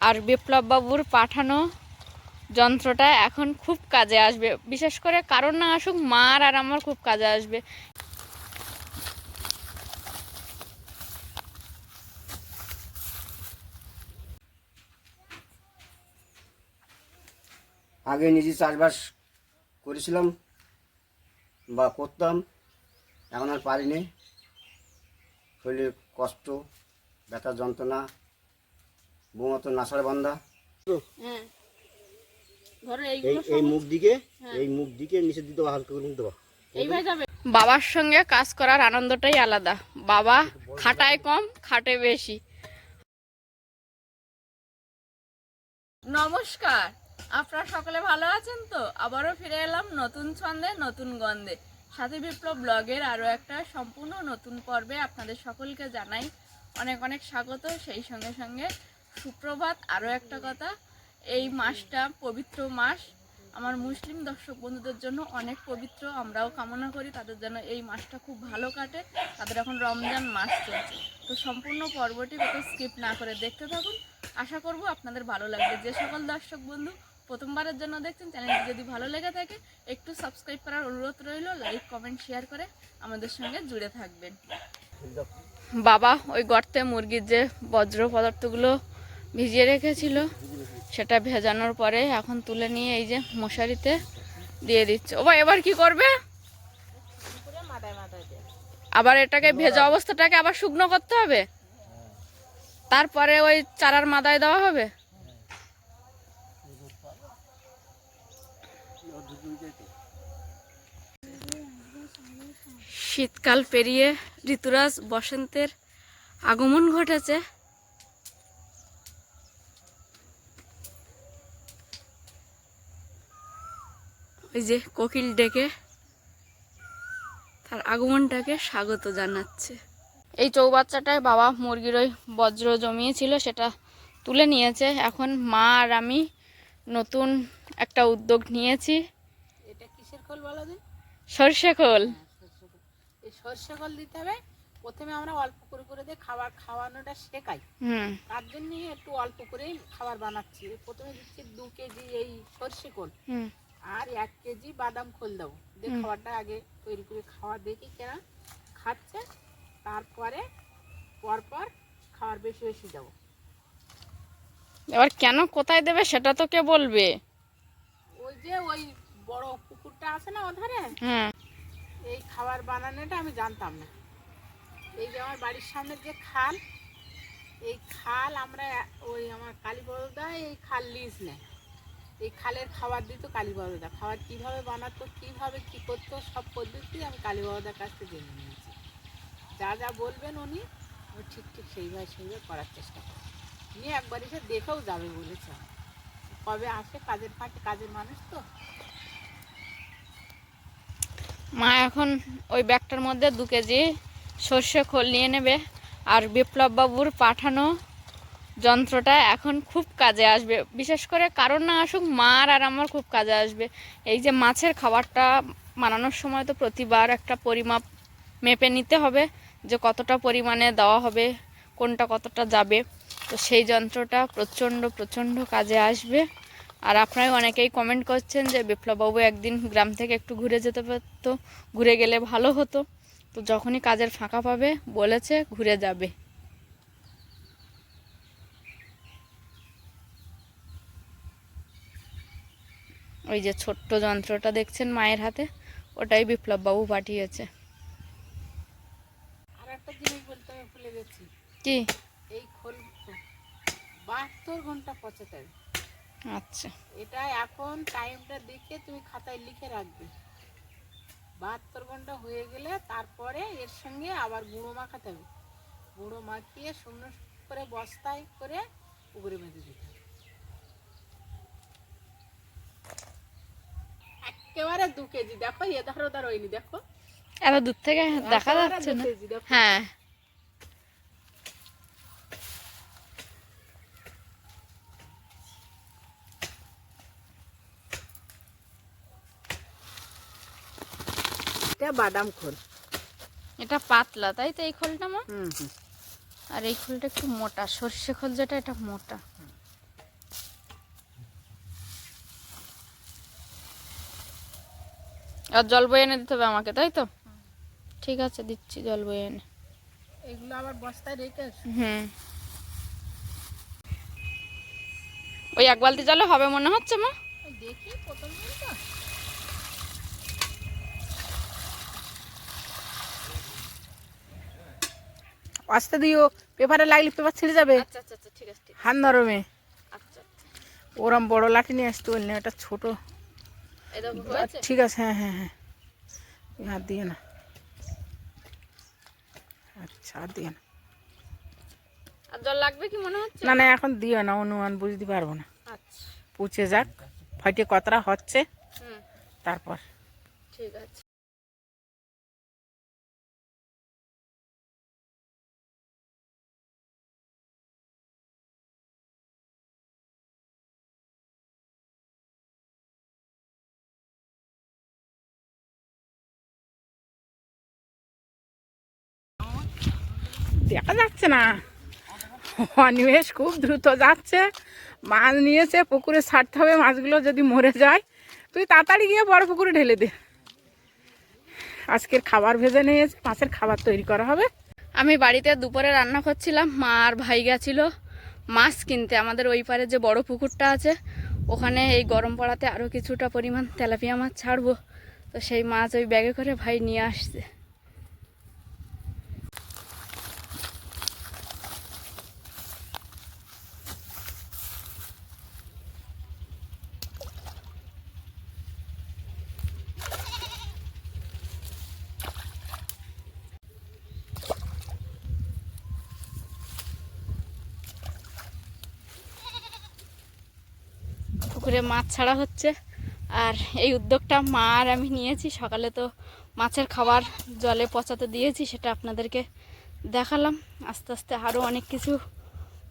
আর বিপ্লব বাবুর পাঠানো যন্ত্রটা এখন খুব কাজে আসবে, বিশেষ করে কারণ না আসুক মার আর আমার খুব কাজে আসবে। আগে নিজে চাষবাস করেছিলাম বা করতাম, এখন আর পারিনি। শরীরে কষ্ট, ব্যথা, যন্ত্রণা, বৌমতো নাসার বান্ধা। এই মুখ দিকে নিচের দিতে হালকা করে নিতে বাবার সঙ্গে কাজ করার আনন্দটাই আলাদা। বাবা খাটায় কম, খাটে বেশি। নমস্কার, আপনারা সকলে ভালো আছেন তো? আবারও ফিরে এলাম নতুন ছন্দে, নতুন গন্ধে। সাথী বিপ্লব ব্লগের আরও একটা সম্পূর্ণ নতুন পর্বে আপনাদের সকলকে জানাই অনেক অনেক স্বাগত। সেই সঙ্গে সঙ্গে সুপ্রভাত। আরও একটা কথা, এই মাসটা পবিত্র মাস, আমার মুসলিম দর্শক বন্ধুদের জন্য অনেক পবিত্র। আমরাও কামনা করি তাদের যেন এই মাসটা খুব ভালো কাটে। তাদের এখন রমজান মাস চলছে। তো সম্পূর্ণ পর্বটি কোথাও স্কিপ না করে দেখতে থাকুন, আশা করব আপনাদের ভালো লাগবে। যে সকল দর্শক বন্ধু প্রথমবারের জন্য দেখছেন, চ্যানেলটি যদি ভালো লেগে থাকে একটু সাবস্ক্রাইব করার অনুরোধ রইল। লাইক কমেন্ট শেয়ার করে আমাদের সঙ্গে জুড়ে থাকবেন। বাবা ওই গর্তে মুরগির যে বজ্র পদার্থগুলো ভিজিয়ে রেখেছিল সেটা ভেজানোর পরে এখন তুলে নিয়ে এই যে মশারিতে দিয়ে দিচ্ছে। ও এবার কি করবে? আবার এটাকে ভেজা অবস্থাটাকে আবার শুকনো করতে হবে, তারপরে ওই চারার মাদায় দেওয়া হবে। শীতকাল পেরিয়ে ঋতুরাজ বসন্তের আগমন ঘটেছে। ওই যে কোকিল ডেকে তার আগমনটাকে স্বাগত জানাচ্ছে। এই চৌবাচ্চাটায় বাবা মুরগির ওই বজ্র জমিয়েছিল সেটা তুলে নিয়েছে। এখন মা আর আমি নতুন একটা উদ্যোগ নিয়েছি। এটা কিসের খোল বলো দিন? সরষে খোল। এই সরষে খোল দিতে হবে। প্রথমে আমরা অল্প করে করে দিয়ে খাওয়ানোটা শেখাই। তার জন্য একটু অল্প করেই খাবার বানাচ্ছি। প্রথমে দিচ্ছি 2 কেজি এই সরষে খোল আর 1 কেজি বাদাম খোল দেবো। দিয়ে খাবারটা আগে তৈরি করে খাওয়া দেখি কেনা খাচ্ছে, তারপরে পরপর খাবার বেশি বেশি দেবো। এবার কেন কোথায় দেবে সেটা তো কে বলবে? ওই যে ওই বড় পুকুরটা আছে না ওধারে, এই খাবার বানানোটা আমি জানতাম না। এই যে আমার বাড়ির সামনে যে খাল, এই খাল আমরা ওই আমার কালীবরদা এই খাল লিজ নেয়। এই খালের খাবার দিত কালীবরদা। খাবার কীভাবে বানাতো, কীভাবে কী করতো সব পদ্ধতি আমি কালীবরদার কাছ থেকে জেনে নিয়েছি। যা যা বলবেন উনি ঠিক ঠিক সেইভাবে করার চেষ্টা করেন। নিয়ে একবার এসে দেখেও যাবে বলেছে। কবে আসে কাজের ফাঁকে, কাজের মানুষ তো। মা এখন ওই ব্যাগটার মধ্যে 2 কেজি সর্ষে খোল নিয়ে নেবে। আর বিপ্লব বাবুর পাঠানো যন্ত্রটা এখন খুব কাজে আসবে, বিশেষ করে কারণ না আসুক মার আর আমার খুব কাজে আসবে। এই যে মাছের খাবারটা বানানোর সময় তো প্রতিবার একটা পরিমাপ মেপে নিতে হবে যে কতটা পরিমাণে দেওয়া হবে, কোনটা কতটা যাবে। তো সেই যন্ত্রটা প্রচণ্ড কাজে আসবে। আর আপনারা অনেকেই কমেন্ট করছেন যে বিপ্লববাবু একদিন গ্রাম থেকে একটু ঘুরে যেতে পারতো, ঘুরে গেলে ভালো হতো। তো যখনই কাজের ফাঁকা পাবে বলেছে ঘুরে যাবে। ওই যে ছোট্ট যন্ত্রটা দেখছেন মায়ের হাতে, ওটাই বিপ্লববাবু পাঠিয়েছে। আর একটা জিনিস বলতে আমি ভুলে গেছি। কি? এই খোল 72 ঘন্টা পচাতে হবে। আচ্ছা, এটা এখন টাইমটা দেখে তুমি খাতায় লিখে রাখবে। 72 ঘন্টা হয়ে গেলে তারপরে এর সঙ্গে আবার গুঁড়ো মাখাতে হবে। গুঁড়ো মাখিয়ে শুকনো করে বস্তায় করে পুকুরে বেঁধে দিতে হবে। একেবারে 2 কেজি। দেখো এধার ওধার হয়নি, দেখো এত দূর থেকে দেখা যাচ্ছে না। হ্যাঁ, এটা বাদাম খোল। এটা পাতলা তাই তো এই খোলটা মা? আর এই খোলটা একটু মোটা, সর্ষে খোল যেটা এটা মোটা। আর জল বয়ে এনে দিতে হবে আমাকে, তাই তো? ঠিক আছে, দিচ্ছি জল বয়ে এনে। এগুলো আবার বস্তায় রেখে হুম, ওই 1 বালতি জলে হবে মনে হচ্ছে মা। দেখি প্রথম দিন তো। আস্তে দিও, পেপারে লাগলে পেপার ছিঁড়ে যাবে। আচ্ছা আচ্ছা আচ্ছা, ঠিক আছে ঠিক আছে। হাত নরমে। আচ্ছা ওরম বড় লাঠি নিয়ে আসতে বললে, এটা ছোট। এই দেখো হয়েছে। ঠিক আছে, হ্যাঁ হ্যাঁ হ্যাঁ, হাত দিয়ে না। আচ্ছা, হাত দিয়ে না। আর জল লাগবে কি মনে হচ্ছে? না না, এখন দিও না, অনুমান বুঝতে পারবো না। আচ্ছা, পুছে যাক, ফাইটে কতটা হচ্ছে হুম, তারপর। ঠিক আছে। দেখা যাচ্ছে না, অনিমেষ খুব দ্রুত যাচ্ছে। মাছ নিয়েছে, পুকুরে ছাড়তে হবে, মাছগুলো যদি মরে যায় তুই তাড়াতাড়ি গিয়ে বড় পুকুরে ঢেলে দে। আজকের খাবার ভেজে নিয়েছে, মাছের খাবার তৈরি করা হবে। আমি বাড়িতে দুপুরে রান্না করছিলাম, মা আর ভাই গেছিল মাছ কিনতে। আমাদের ওই পারে যে বড় পুকুরটা আছে, ওখানে এই গরম পড়াতে আরও কিছুটা পরিমাণ তেলাপিয়া মাছ ছাড়বো, তো সেই মাছ ওই ব্যাগে করে ভাই নিয়ে আসছে। পুকুরে মাছ ছাড়া হচ্ছে, আর এই উদ্যোগটা মা আর আমি নিয়েছি। সকালে তো মাছের খাবার জলে পচাতে দিয়েছি, সেটা আপনাদেরকে দেখালাম। আস্তে আস্তে আরও অনেক কিছু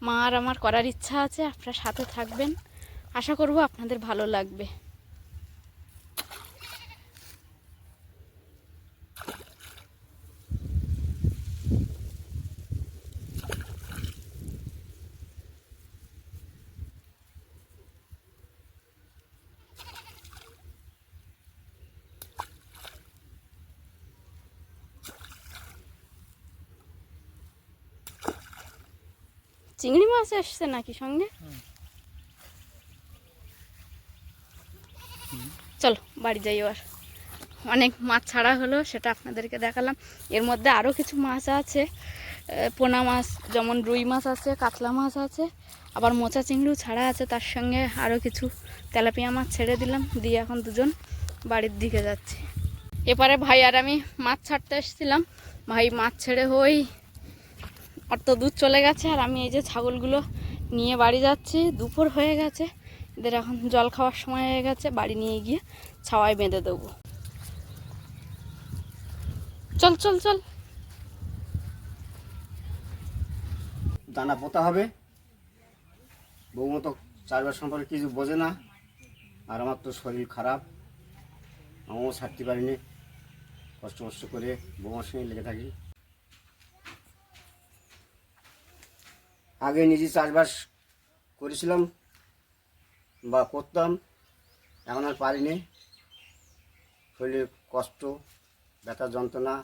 মা আর আমার করার ইচ্ছা আছে। আপনারা সাথে থাকবেন, আশা করব আপনাদের ভালো লাগবে। চিংড়ি মাছ এসছে নাকি সঙ্গে? চলো বাড়ি যাই। আর অনেক মাছ ছাড়া হলো, সেটা আপনাদেরকে দেখালাম। এর মধ্যে আরও কিছু মাছ আছে, পোনা মাছ, যেমন রুই মাছ আছে, কাতলা মাছ আছে, আবার মোচা চিংড়িও ছাড়া আছে। তার সঙ্গে আরও কিছু তেলাপিয়া মাছ ছেড়ে দিলাম, দিয়ে এখন দুজন বাড়ির দিকে যাচ্ছি। এপারে ভাই আর আমি মাছ ছাড়তে এসেছিলাম, ভাই মাছ ছেড়ে হই অত দূর চলে গেছে, আর আমি এই যে ছাগলগুলো নিয়ে বাড়ি যাচ্ছি। দুপুর হয়ে গেছে, এদের এখন জল খাওয়ার সময় হয়ে গেছে, বাড়ি নিয়ে গিয়ে ছাওয়ায় বেঁধে দেবো। চল চল চল। দানা পোতা হবে। বৌমা তো চাষবাস সম্পর্কে কিছু বোঝে না, আর আমার তো শরীর খারাপ, আমিও ছাড়তে পারিনি। কষ্ট করে বৌমার সঙ্গে লেগে থাকি। আগে নিজে চাষবাস করেছিলাম বা করতাম, এখন আর পারিনি। শরীরে কষ্ট, ব্যথা, যন্ত্রণা।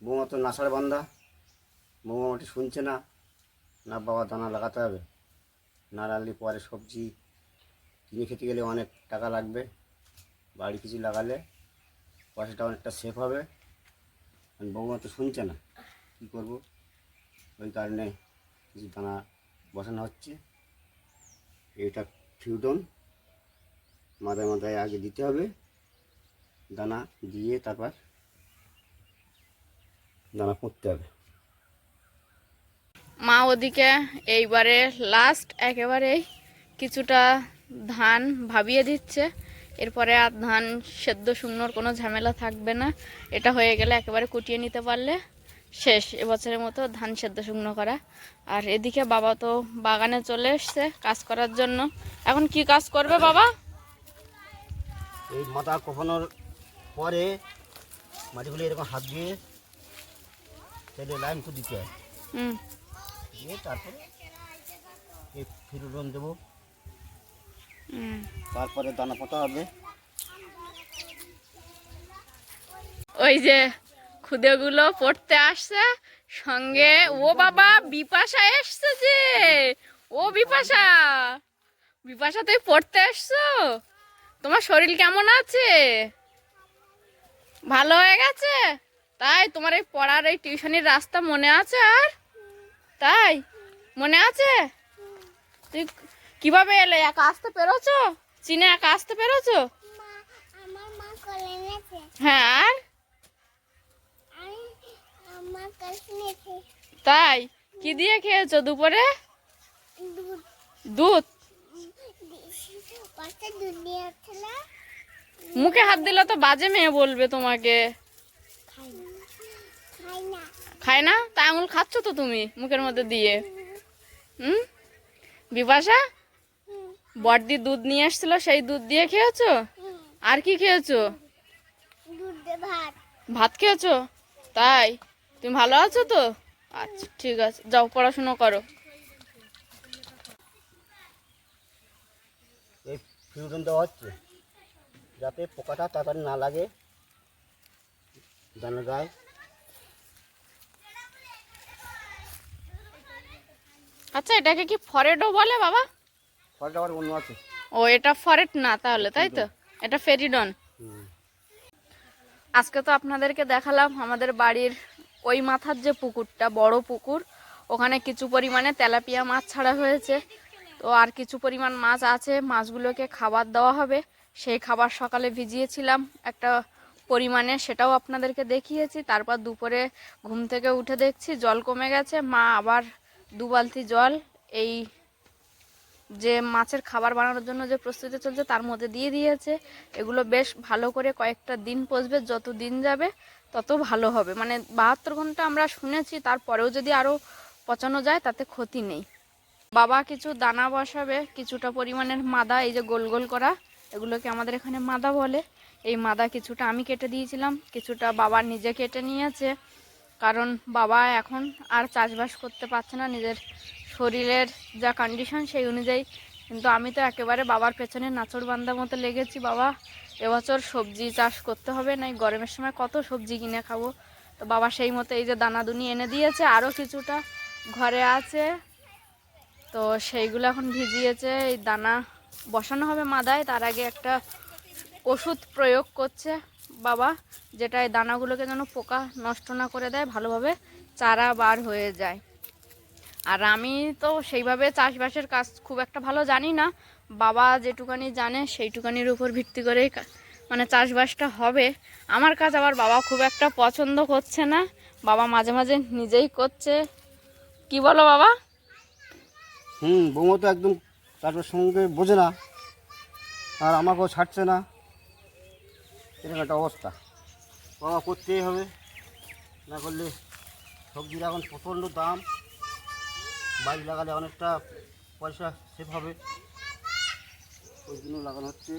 বৌমা তো নাসার বান্ধা, বৌমা ওটি শুনছে না। না বাবা, দানা লাগাতে হবে, না লাগলে পরে সবজি কিনে খেতে গেলে অনেক টাকা লাগবে, বাড়ি কিছু লাগালে পয়সাটা অনেকটা সেভ হবে। বৌমা তো শুনছে না, কী করবো? ওই কারণে কিছু দানা বসানো হচ্ছে। এটা ফিউডন মাথায় মাথায় আগে দিতে হবে, দানা দিয়ে তারপর দানা পুঁততে হবে। মা ওদিকে এইবারে লাস্ট একেবারে কিছুটা ধান ভাবিয়ে দিচ্ছে, এরপরে আর ধান সেদ্ধ শুকনোর কোনো ঝামেলা থাকবে না। এটা হয়ে গেলে একেবারে কুটিয়ে নিতে পারলে শেষ এবছরের মতো ধান সেদ্ধ শুকনো করা। আর এদিকে বাবা তো বাগানে চলে এসছে কাজ করার জন্য। এখন কি কাজ করবে বাবা? এই মাথা কোপানোর পরে মাটিগুলো এরকম হাত দিয়ে তেলে লাইন করে দিতে হয়, দিয়ে তারপরে এই ফিরুলন দেবো, তারপরে দানা পোতা হবে। ওই যে খুদেগুলো পড়তে আসছে সঙ্গে। ও বাবা, বিপাশা এসছে যে। ও বিপাশা, বিপাশা তুই পড়তে আসছো? তোমার শরীর কেমন আছে? ভালো হয়ে গেছে? তাই তোমার এই পড়ার এই টিউশনির রাস্তা মনে আছে? আর তাই মনে আছে? তুই কিভাবে এলে? একা আসতে পেরেছো? চীনে একা আসতে পেরেছো? হ্যাঁ, আর তাই কি দিয়ে খেয়েছো দুপুরে? দুধ। মুখে হাত দিলে তো বাজে মেয়ে বলবে তোমাকে। খায় না? তা আঙুল খাচ্ছ তো তুমি মুখের মধ্যে দিয়ে। বিপাশা, বড়দি দুধ নিয়ে আসছিল, সেই দুধ দিয়ে খেয়েছো? আর কি খেয়েছো? ভাত খেয়েছো? তাই তুমি ভালো আছো তো? আচ্ছা ঠিক আছে, যাও পড়াশোনা করো। এই ফিউজন দেওয়া হচ্ছে যাতে পোকাটা তাড়াতাড়ি না লাগে দানার গায়ে। আচ্ছা, এটাকে কি ফরেটও বলে বাবা? ফলটা আবার অন্য আছে। ও, এটা ফরেট না তাহলে, তাই তো? এটা ফেরিডন। আজকে তো আপনাদেরকে দেখালাম আমাদের বাড়ির ওই মাথার যে পুকুরটা, বড় পুকুর, ওখানে কিছু পরিমাণে তেলাপিয়া মাছ ছাড়া হয়েছে। তো আর কিছু পরিমাণ মাছ আছে, মাছগুলোকে খাবার দেওয়া হবে। সেই খাবার সকালে ভিজিয়েছিলাম একটা পরিমাণে, সেটাও আপনাদেরকে দেখিয়েছি। তারপর দুপুরে ঘুম থেকে উঠে দেখছি জল কমে গেছে, মা আবার 2 বালতি জল এই যে মাছের খাবার বানানোর জন্য যে প্রস্তুতি চলছে তার মধ্যে দিয়ে দিয়েছে। এগুলো বেশ ভালো করে কয়েকটা দিন পচবে, যত দিন যাবে তত ভালো হবে। মানে 72 ঘন্টা আমরা শুনেছি, তারপরেও যদি আরও পচানো যায় তাতে ক্ষতি নেই। বাবা কিছু দানা বসাবে, কিছুটা পরিমাণের মাদা, এই যে গোল গোল করা, এগুলোকে আমাদের এখানে মাদা বলে। এই মাদা কিছুটা আমি কেটে দিয়েছিলাম, কিছুটা বাবা নিজে কেটে নিয়েছে। কারণ বাবা এখন আর চাষবাস করতে পারছে না, নিজের শরীরের যা কন্ডিশন সেই অনুযায়ী। কিন্তু আমি তো একেবারে বাবার পেছনে নাচড় বান্দার মতো লেগেছি। বাবা এবছর সবজি চাষ করতে হবে, নাই গরমের সময় কত সবজি কিনে খাবো। তো বাবা সেই মতো এই যে দানাদুনি এনে দিয়েছে, আরও কিছুটা ঘরে আছে, তো সেইগুলো এখন ভিজিয়েছে। এই দানা বসানো হবে মাদায়, তার আগে একটা ওষুধ প্রয়োগ করছে বাবা, যেটা এই দানাগুলোকে যেন পোকা নষ্ট না করে দেয়, ভালোভাবে চারা বার হয়ে যায়। আর আমি তো সেইভাবে চাষবাসের কাজ খুব একটা ভালো জানি না, বাবা যেটুকানি জানে সেইটুকানির উপর ভিত্তি করেই মানে চাষবাসটা হবে। আমার কাজ আবার বাবা খুব একটা পছন্দ করছে না, বাবা মাঝে মাঝে নিজেই করছে। কি বলো বাবা? বৌমা তো একদম চাষের সঙ্গে বোঝে না, আর আমাকেও ছাড়ছে না, এরকম একটা অবস্থা। বাবা করতেই হবে, না করলে সবজির এখন প্রচণ্ড দাম, বাড়ি লাগালে অনেকটা পয়সা সেভ হবে, ওই জন্য লাগানো হচ্ছে।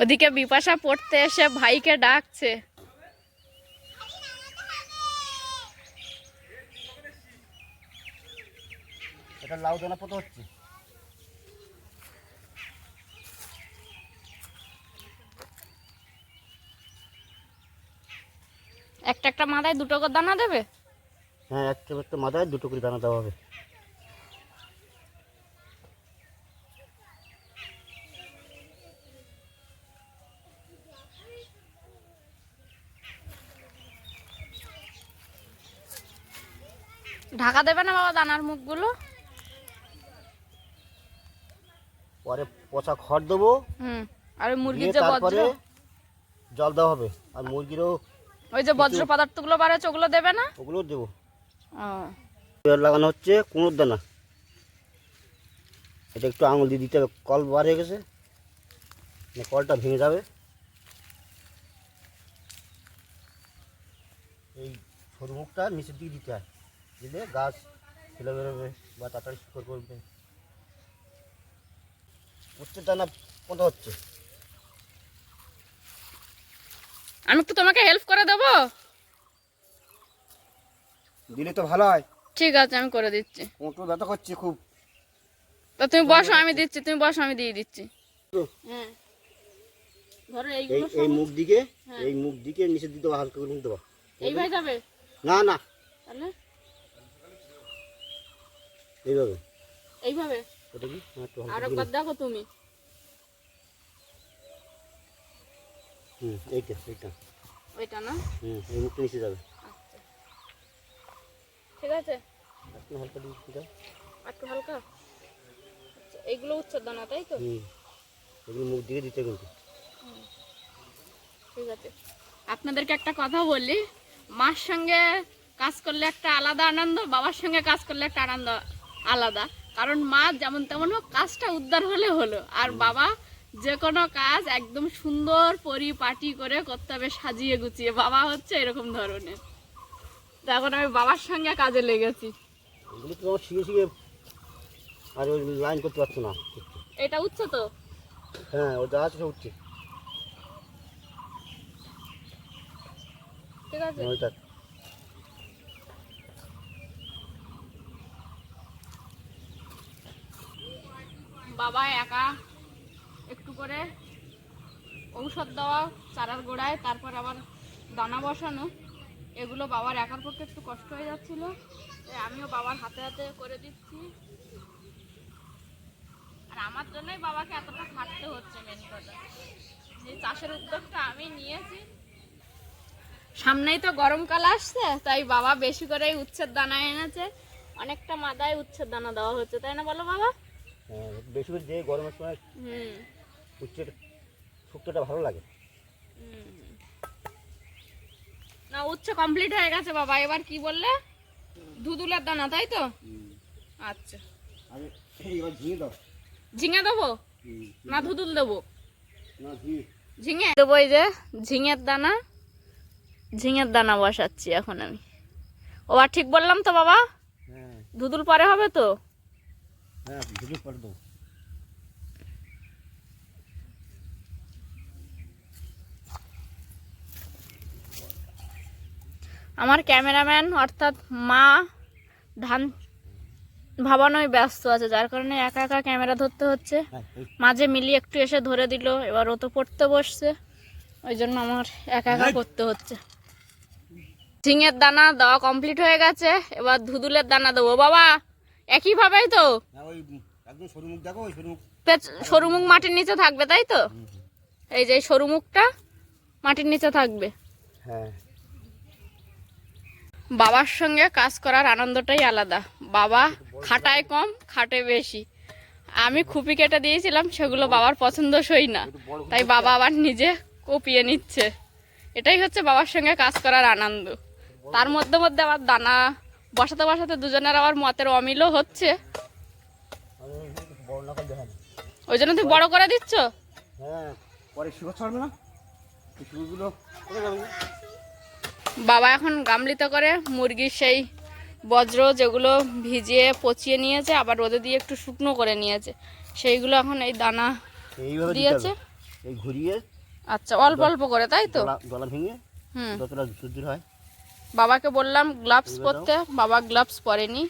ওদিকে বিপাশা পড়তে এসে ভাইকে ডাকছে। এটা লাউ দানা পোতা হচ্ছে। একটা একটা মাথায় 2 করে দানা দেবে? হ্যাঁ, একটা মাথায় 2 করে দানা দেওয়া হবে। ঢাকা দেবে না বাবা দানার মুখগুলো? পরে পচা খড় দেবো, আর মুরগির যে বজ্র, জল দেওয়া হবে। আর মুরগিরও ওই যে বজ্র পদার্থগুলো বাড়াচ্ছে ওগুলো দেবে না? ওগুলো দেবো। ও, লাগানো হচ্ছে কুমড়োর দানা। এটা একটু আঙুল দিয়ে দিতে হবে, কল বার হয়ে গেছে, কলটা ভেঙে যাবে। এই সরু মুখটা নিচের দিকে দিতে হয়, দিলে গাছ ফেলে বেরোবে বা তাড়াতাড়ি শিকড় করবে। উচ্চের দানা পোতা হচ্ছে। আমি একটু তোমাকে হেল্প করে দেবো? দিলে তো ভালো হয়। ঠিক আছে, আমি করে দিচ্ছি। কোঁটো ব্যথা করছে খুব। তো তুমি বসো, আমি দিচ্ছি, তুমি বসো, আমি দিয়ে দিচ্ছি। ধরো এই এইগুলো এই মুখ দিকে, হ্যাঁ। এই মুখ দিকে নিচে দিতে হবে, হালকা করে নিতে হবে। এইভাবে যাবে না না, তাহলে এইভাবে। এইভাবে ওটা কি? হ্যাঁ, একটু হালকা আর করে একবার দেখো তুমি। এইটা এইটা। ওইটা না? এই মুখটা নিচে যাবে। আচ্ছা ঠিক আছে, একটু হালকা দিয়ে দাও। একটু হালকা। আচ্ছা এইগুলো উচ্ছের দানা তাই তো? এগুলো মুখ দিকে দিতে কিন্তু। ঠিক আছে, আপনাদেরকে একটা কথা বলি, মার সঙ্গে কাজ করলে একটা আলাদা আনন্দ, বাবার সঙ্গে কাজ করলে একটা আনন্দ আলাদা। কারণ মা যেমন তেমন হোক কাজটা উদ্ধার হলে হলো, আর বাবা যে কোনো কাজ একদম সুন্দর পরিপাটি করে করতে হবে, সাজিয়ে গুছিয়ে। বাবা হচ্ছে এরকম ধরনের। তো এখন আমি বাবার সঙ্গে কাজে লেগেছি। এগুলো তো আমার শিখে শিখে আর ওই লাইন করতে পারছো না। এটা উঠছে তো? হ্যাঁ, ওটা আছে, সব উঠছে। ঠিক আছে, ওইটা বাবা একা একটু করে ঔষধ দেওয়া চারার গোড়ায়, তারপর আবার দানা বসানো, এগুলো বাবার একার পক্ষে একটু কষ্ট হয়ে যাচ্ছিল, তাই আমিও বাবার হাতে হাতে করে দিচ্ছি। আর আমার জন্যই বাবাকে এতটা খাটতে হচ্ছে। মেন কথা যে চাষের উদ্যোগটা আমি নিয়েছি, সামনেই তো গরমকাল আসছে, তাই বাবা বেশি করে উচ্ছের দানা এনেছে। অনেকটা মাদায় উচ্ছের দানা দেওয়া হচ্ছে, তাই না বলো বাবা? হ্যাঁ, বেশি করে দিয়ে গরমের সময় উচ্ছের শুক্তোটা ভালো লাগে। না উচ্ছে কমপ্লিট হয়ে গেছে বাবা, এবার কি বললে? ধুদুলের দানা তাই তো? আচ্ছা, আরে এবার ঝিঙে দাও। ঝিঙে দেবো না ধুদুল দেবো? না, ঝিঙে। ঝিঙে দেবো। এই যে ঝিঙের দানা, ঝিঙের দানা বসাচ্ছি এখন আমি। ওবার ঠিক বললাম তো বাবা? হ্যাঁ ধুদুল পরে হবে তো? হ্যাঁ, ঝিঙে পরে দাও। আমার ক্যামেরাম্যান অর্থাৎ মা ধান ভাবানোয় ব্যস্ত আছে, যার কারণে একা একা ক্যামেরা ধরতে হচ্ছে। হ্যাঁ, মাঝে মিলিয়ে একটু এসে ধরে দিল, এবার ও তো পড়তে বসছে, ওই জন্য আমার একা একা করতে হচ্ছে। ঝিঙের দানা দেওয়া কমপ্লিট হয়ে গেছে, এবার ধুদুলের দানা দেবো বাবা। একইভাবেই তো? হ্যাঁ, ওই একদম সরু মুখ দেখো, ওই সরু মুখ। সরু মুখ মাটির নিচে থাকবে তাই তো? এই যে সরু মুখটা মাটির নিচে থাকবে। হ্যাঁ, বাবার সঙ্গে কাজ করার আনন্দটাই আলাদা। বাবা খাটায় কম, খাটে বেশি। আমি খুপি কেটে দিয়েছিলাম, সেগুলো বাবার পছন্দসই না, তাই বাবা আবার নিজে কপিয়ে নিচ্ছে। এটাই হচ্ছে বাবার সঙ্গে কাজ করার আনন্দ। তার মধ্যে মধ্যে আবার দানা বসাতে বসাতে দুজনের আবার মতের অমিলও হচ্ছে, বড় না করলে হয় না। ওই জন্য তুই বড় করে দিচ্ছ। হ্যাঁ, পরে শুকো ছাড়বে না, শুকুগুলো করে যাবে। বাবা এখন গামলিতে করে মুরগির সেই বজ্র যেগুলো ভিজিয়ে পচিয়ে নিয়েছে, আবার রোদে দিয়ে একটু শুকনো করে নিয়েছে, সেইগুলো এখন এই দানা এইভাবে দিয়েছে। এই ঘুরিয়ে, আচ্ছা অল্প অল্প করে তাই তো? গলা ভেঙে হুম। যতটা সুন্দর হয়। বাবাকে বললাম গ্লাভস পরতে, বাবা গ্লাভস পরেনি,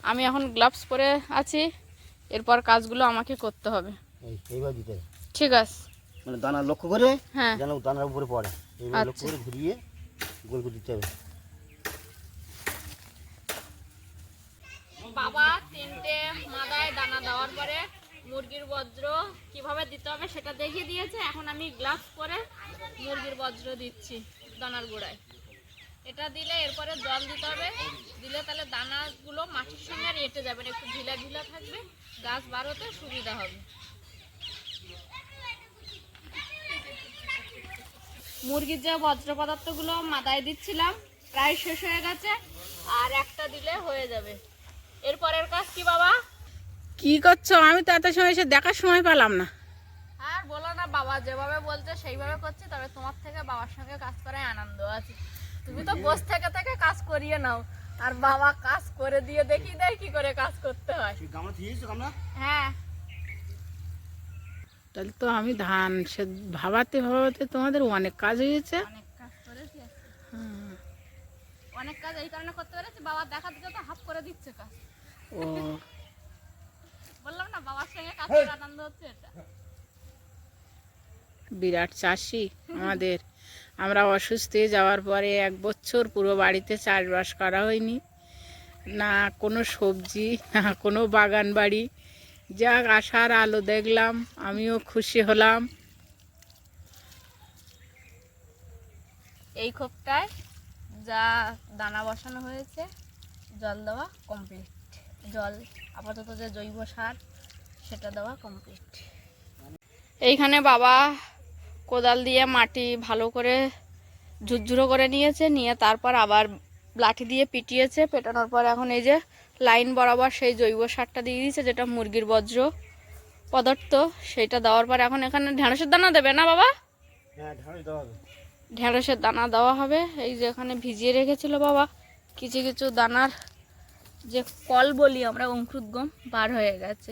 আমি এখন গ্লাভস পরে আছি। এরপর কাজগুলো আমাকে করতে হবে। এইভাবে দিতে হবে, ঠিক আছে, মানে দানা লক্ষ্য করে, হ্যাঁ যেন দানার উপরে পড়ে, এইভাবে লক্ষ্য আচ্ছা। করে ঘুরিয়ে গোল করে দিতে হবে। বাবা তিনটে মাদায় দানা দেওয়ার পরে মুরগির বজ্র কিভাবে দিতে হবে সেটা দেখিয়ে দিয়েছে। এখন আমি গ্লাভস পরে মুরগির বজ্র দিচ্ছি দানার গোড়ায়। এটা দিলে এরপরে জল দিতে হবে, দিলে তাহলে দানাগুলো মাটির সঙ্গে আর এঁটে যাবে না, একটু ঢিলা ঢিলা থাকবে, গাছ বাড়োতে সুবিধা হবে। মুরগির যে বজ্র পদার্থগুলো মাদায় দিচ্ছিলাম প্রায় শেষ হয়ে গেছে, আর একটা দিলে হয়ে যাবে। এরপরের কাজ কি বাবা? কি করছো? আমি তো এত সময় এসে দেখার সময় পেলাম না। আর বলো না, বাবা যেভাবে বলছে সেইভাবে করছি, তবে তোমার থেকে বাবার সঙ্গে কাজ করায় আনন্দ আছে। তুমি তো বস থেকে থেকে কাজ করিয়ে নাও, আর বাবা কাজ করে দিয়ে দেখিয়ে দেয় কি করে কাজ করতে হয়। গামলা দিয়েছো গামলা? হ্যাঁ, তাহলে তো আমি ধান সে ভাবাতে ভাবাতে তোমাদের অনেক কাজ হয়েছে। অনেক কাজ করেছি, অনেক কাজ এই কারণে করতে পেরেছি, বাবা দেখা দিতে তো হাফ করে দিচ্ছে কাজ। ও বললাম না বাবার সঙ্গে কাজ করে আনন্দ হচ্ছে এটা। বিরাট চাষি আমাদের। আমরা অসুস্থ হয়ে যাওয়ার পরে 1 বছর পুরো বাড়িতে চাষবাস করা হয়নি, না কোনো সবজি, না কোনো বাগান বাড়ি। যাক, আশার আলো দেখলাম, আমিও খুশি হলাম। এই খোপটায় যা দানা বসানো হয়েছে, জল দেওয়া কমপ্লিট। জল আপাতত যে জৈব সার সেটা দেওয়া কমপ্লিট। এইখানে বাবা কোদাল দিয়ে মাটি ভালো করে ঝুরঝুরো করে নিয়েছে, নিয়ে তারপর আবার লাঠি দিয়ে পিটিয়েছে। পেটানোর পর এখন এই যে লাইন বরাবর সেই জৈব সারটা দিয়ে দিয়েছে, যেটা মুরগির বজ্র পদার্থ, সেটা দেওয়ার পর এখন এখানে ঢেঁড়সের দানা দেবে না বাবা? ঢেঁড়সের দানা দেওয়া হবে। এই যে এখানে ভিজিয়ে রেখেছিল বাবা, কিছু কিছু দানার যে কল বলি আমরা, অঙ্কুরোদ্গম বার হয়ে গেছে।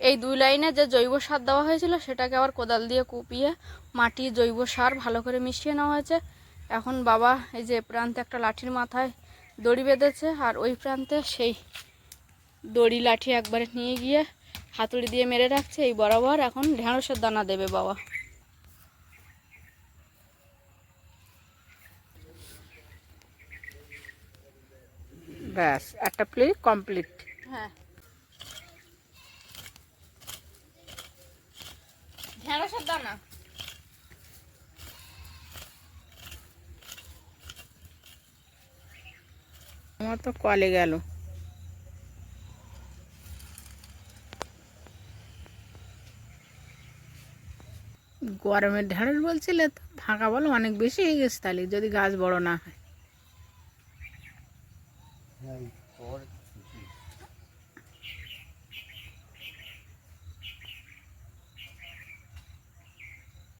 এই 2 লাইনে যে জৈব সার দেওয়া হয়েছিল সেটাকে আবার কোদাল দিয়ে কুপিয়ে মাটি জৈব সার ভালো করে মিশিয়ে নেওয়া হয়েছে। এখন বাবা এই যে প্রান্তে একটা লাঠির মাথায় দড়ি বেঁধেছে, আর ওই প্রান্তে সেই দড়ি লাঠি একবারে নিয়ে গিয়ে হাতুড়ি দিয়ে মেরে রাখছে। এই বরাবর এখন ঢেঁড়সের দানা দেবে বাবা। ব্যাস, একটা প্লেট কমপ্লিট। হ্যাঁ, ঢেঁড়সের দানা। আমার তো কলে গেল। গরমের ঢেঁড়স বলছিলে তো, ফাঁকা বলো অনেক বেশি হয়ে গেছে, তাহলে যদি গাছ বড় না হয়।